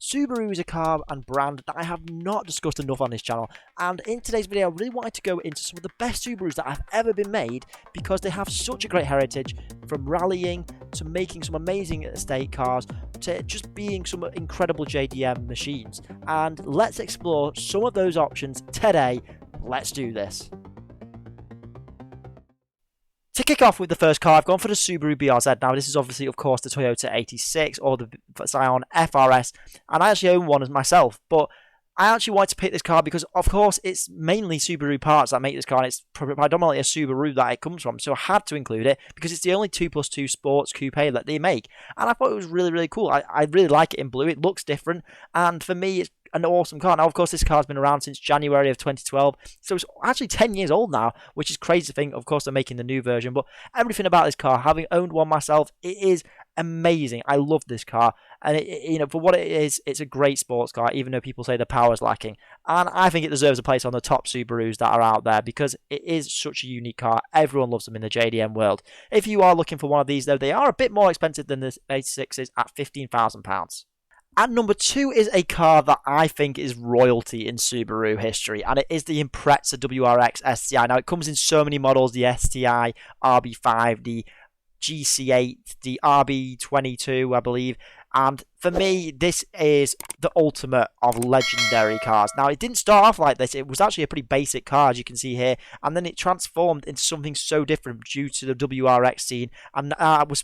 Subaru is a car and brand that I have not discussed enough on this channel, and in today's video I really wanted to go into some of the best Subarus that have ever been made because they have such a great heritage, from rallying to making some amazing estate cars to just being some incredible JDM machines. And let's explore some of those options today. Let's do this. To kick off with the first car, I've gone for the Subaru BRZ. Now, this is obviously, of course, the Toyota 86 or the Scion FRS, and I actually own one as myself, but I actually wanted to pick this car because, of course, it's mainly Subaru parts that make this car, and it's predominantly a Subaru that it comes from, so I had to include it because it's the only 2+2 sports coupe that they make, and I thought it was really, really cool. I really like it in blue. It looks different, and for me, it's an awesome car. Now, of course, this car's been around since January of 2012, so it's actually 10 years old now, which is crazy to think. Of course, they're making the new version, but everything about this car, having owned one myself, it is amazing. I love this car, and for what it is, it's a great sports car, even though people say the power's lacking, and I think it deserves a place on the top Subarus that are out there because it is such a unique car. Everyone loves them in the JDM world. If you are looking for one of these, though, they are a bit more expensive than the 86s at £15,000. And number 2 is a car that I think is royalty in Subaru history, and it is the Impreza WRX STI. Now, it comes in so many models: the STI, RB5, the GC8, the RB22, I believe. And for me, this is the ultimate of legendary cars. Now, it didn't start off like this. It was actually a pretty basic car, as you can see here. And then it transformed into something so different due to the WRX scene. And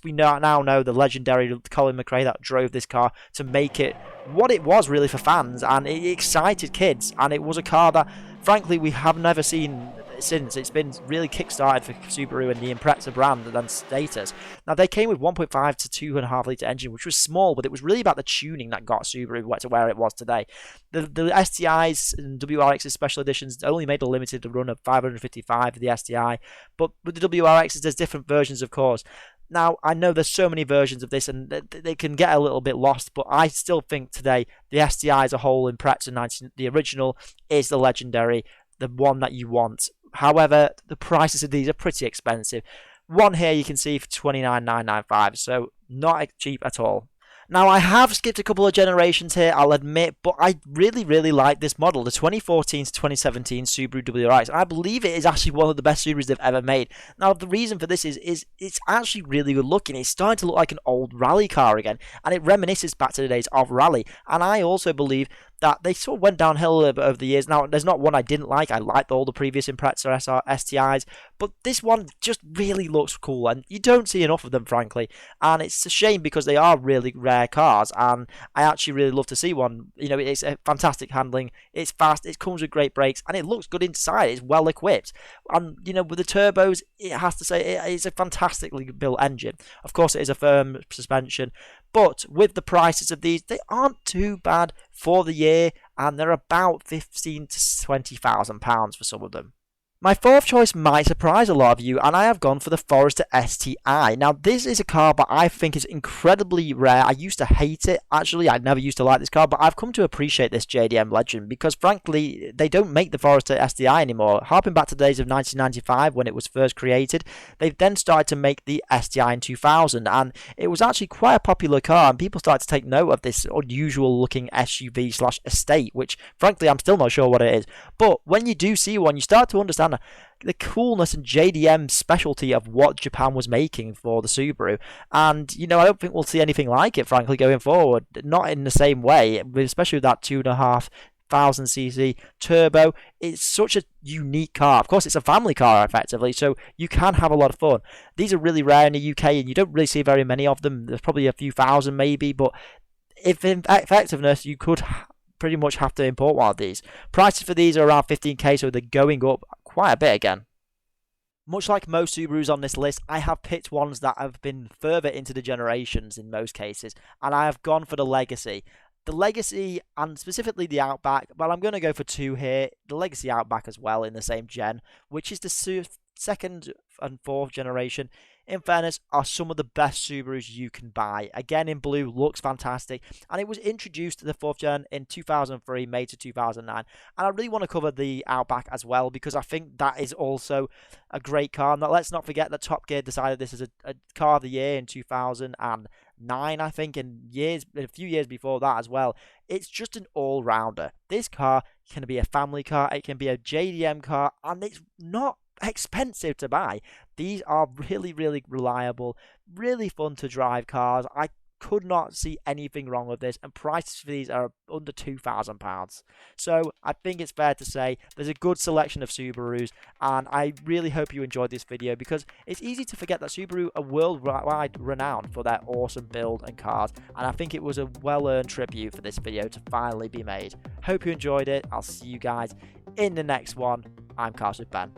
we now know the legendary Colin McRae that drove this car to make it what it was really for fans. And it excited kids. And it was a car that, frankly, we have never seen since. It's been really kickstarted for Subaru and the Impreza brand and status. Now, they came with 1.5 to 2.5 litre engine, which was small, but it was really about the tuning that got Subaru to where it was today. The STIs and WRX's special editions only made a limited run of 555 for the STI, but with the WRXs, there's different versions, of course. Now, I know there's so many versions of this, and they can get a little bit lost, but I still think today the STI as a whole, Impreza, the original, is the legendary, the one that you want. However, the prices of these are pretty expensive. One here you can see for $29,995, so not cheap at all. Now, I have skipped a couple of generations here, I'll admit, but I really, really like this model, the 2014 to 2017 Subaru WRX. I believe it is actually one of the best Subarus they've ever made. Now, the reason for this is it's actually really good looking. It's starting to look like an old rally car again, and it reminisces back to the days of rally. And I also believe that they sort of went downhill over the years. Now, there's not one I didn't like. I liked all the previous Impreza STIs, but this one just really looks cool, and you don't see enough of them, frankly. And it's a shame because they are really rare cars, and I actually really love to see one. It's a fantastic handling, it's fast, it comes with great brakes, and it looks good inside. It's well equipped, and with the turbos, it has to say it's a fantastically built engine. Of course, it is a firm suspension, but with the prices of these, they aren't too bad for the year, and they're about £15,000 to £20,000 for some of them. My fourth choice might surprise a lot of you, and I have gone for the Forester STI. Now, this is a car that I think is incredibly rare. I used to hate it. Actually, I never used to like this car, but I've come to appreciate this JDM legend because, frankly, they don't make the Forester STI anymore. Harping back to the days of 1995 when it was first created, they've then started to make the STI in 2000, and it was actually quite a popular car, and people started to take note of this unusual-looking SUV/estate, which, frankly, I'm still not sure what it is. But when you do see one, you start to understand the coolness and JDM specialty of what Japan was making for the Subaru. And, I don't think we'll see anything like it, frankly, going forward. Not in the same way, especially with that 2,500cc turbo. It's such a unique car. Of course, it's a family car, effectively, so you can have a lot of fun. These are really rare in the UK, and you don't really see very many of them. There's probably a few thousand, maybe, but if in effectiveness, you could pretty much have to import one of these. Prices for these are around 15k, so they're going up quite a bit again. Much like most Subarus on this list, I have picked ones that have been further into the generations in most cases, and I have gone for the Legacy. The Legacy, and specifically the Outback, well, I'm going to go for 2 here. The Legacy Outback as well in the same gen, which is the second and fourth generation. In fairness, are some of the best Subarus you can buy. Again, in blue, looks fantastic. And it was introduced to the 4th gen in 2003, May to 2009. And I really want to cover the Outback as well, because I think that is also a great car. Now, let's not forget that Top Gear decided this as a car of the year in 2000. And 9, I think, and a few years before that as well. It's just an all-rounder. This car can be a family car, it can be a JDM car, and it's not expensive to buy. These are really, really reliable, really fun to drive cars. I could not see anything wrong with this, and prices for these are under £2,000. So I think it's fair to say there's a good selection of Subarus, and I really hope you enjoyed this video, because it's easy to forget that Subaru are worldwide renowned for their awesome build and cars, and I think it was a well-earned tribute for this video to finally be made. Hope you enjoyed it. I'll see you guys in the next one. I'm Cars with Ben.